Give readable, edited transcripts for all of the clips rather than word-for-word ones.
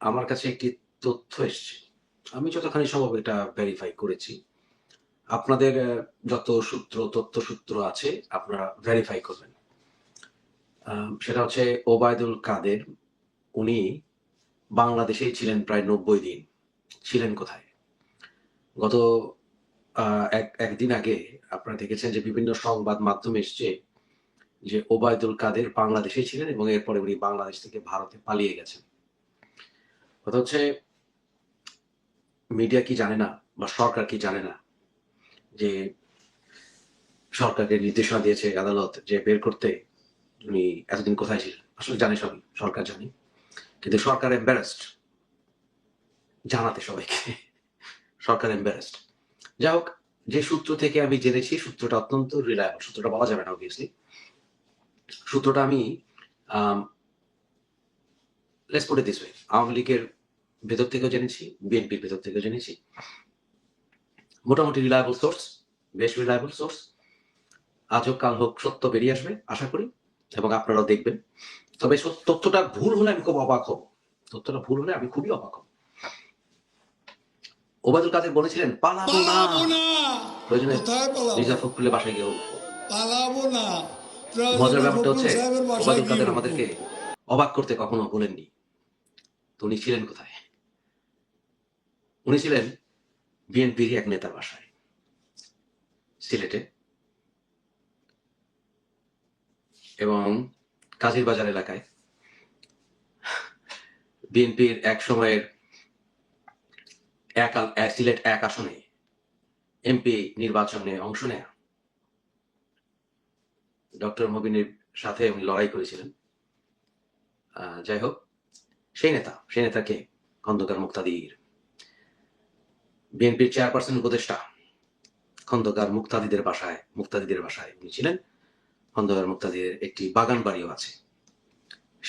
আমার কাছে একটি তথ্য এসছে। আমি যতখানি সম্ভব এটা ভেরিফাই করেছি। আপনাদের যত তথ্যসূত্র আছে আপনারা ভেরিফাই করবেন। সেটা হচ্ছে ওবায়দুল কাদের, উনি বাংলাদেশেই ছিলেন প্রায় ৯০ দিন। ছিলেন কোথায়? গত একদিন আগে আপনারা দেখেছেন যে বিভিন্ন সংবাদ মাধ্যমে এসছে যে ওবায়দুল কাদের বাংলাদেশেই ছিলেন এবং এরপরে উনি বাংলাদেশ থেকে ভারতে পালিয়ে গেছেন। কথা হচ্ছে মিডিয়া কি জানে না বা সরকার কি জানে না যে সরকারকে নির্দেশনা দিয়েছে আদালত যে বের করতে উনি এতদিন কোথায় ছিলেন? আসলে জানে সবই, সরকার জানে, কিন্তু সরকার এম্বারাসড জানাতে সবাইকে। সরকার এম্বারাসড। যাই হোক, যে সূত্র থেকে আমি জেনেছি সূত্রটা অত্যন্ত রিলায়েবল। সূত্রটা বলা যাবে না অবভিয়াসলি। সূত্রটা আমি let's put it this way, Awami লীগের ভেতর থেকেও জেনেছি, বিএনপির ভেতর থেকেও জেনেছি। মোটামুটি রিলায়েবল সোর্স, বেশ রিলায়েবল সোর্স। আজ হোক কাল হোক সত্য বেরিয়ে আসবে আশা করি, এবং আপনারাও দেখবেন। তবে তথ্যটা ভুল হলে আমি খুব অবাক হব। তথ্যটা ভুল হলে আমি খুবই অবাক হব। ওবায়দুল কাদের বলেছিলেন পালাবো না, প্রয়োজনে মির্জা ফখরুলের বাসায় গিয়ে পালাবো না। মজার ব্যাপারটা হচ্ছে ওবায়দুল কাদের আমাদেরকে অবাক করতে কখনো বলেননি। তো উনি ছিলেন কোথায়? উনি ছিলেন বিএনপির এক নেতার বাসায় সিলেটে, এবং কাজীর বাজার এলাকায় বিএনপির এক সময়ের সিলেট ১ আসনে এমপি নির্বাচনে অংশ নেয়া ডক্টর মবিনের সাথে উনি লড়াই করেছিলেন। যাই হোক, সেই নেতাকে খন্দকার মুক্তাদির, বিএনপির চেয়ারপারসন উপদেষ্টা খন্দকার মুক্তাদিদের বাসায় উনি ছিলেন। খন্দকার মুক্তাদিদের একটি বাগান বাড়িও আছে।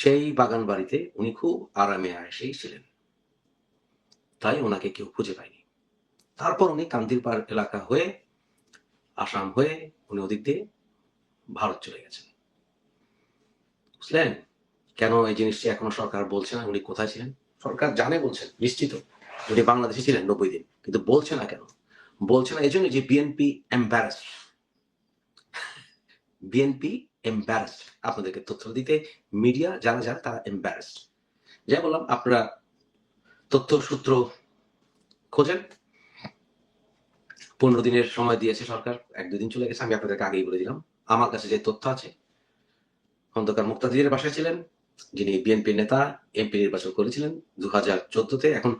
সেই বাগান বাড়িতে উনি খুব আরামে আয়েশেই ছিলেন, তাই ওনাকে কেউ খুঁজে পায়নি। তারপর উনি কান্দিরপাড় এলাকা হয়ে আসাম হয়ে উনি ওদিক দিয়ে ভারত চলে গেছেন। বুঝলেন কেন এই জিনিসটি এখনো সরকার বলছে না উনি কোথায় ছিলেন? সরকার জানে, বলছেন নিশ্চিত উনি বাংলাদেশে ছিলেন ৯০ দিন, কিন্তু বলছে না কেন? বলছে না এই জন্য যে বিএনপি এম্বারাসড। বিএনপি এম্বারাসড আপনাদেরকে তথ্য দিতে। মিডিয়া যারা তারা এম্বারাসড। যাই বললাম, আপনারা তথ্য সূত্র খোঁজেন। ১৫ দিনের সময় দিয়েছে সরকার, ১-২ দিন চলে গেছে। আমি আপনাদেরকে আগেই বলে দিলাম, আমার কাছে যে তথ্য আছে, খন্দকার মুক্তাদিরের বাসায় ছিলেন, যিনি বিএনপির নেতা, এমপি নির্বাচন করেছিলেন ২০১৪-তে। এখন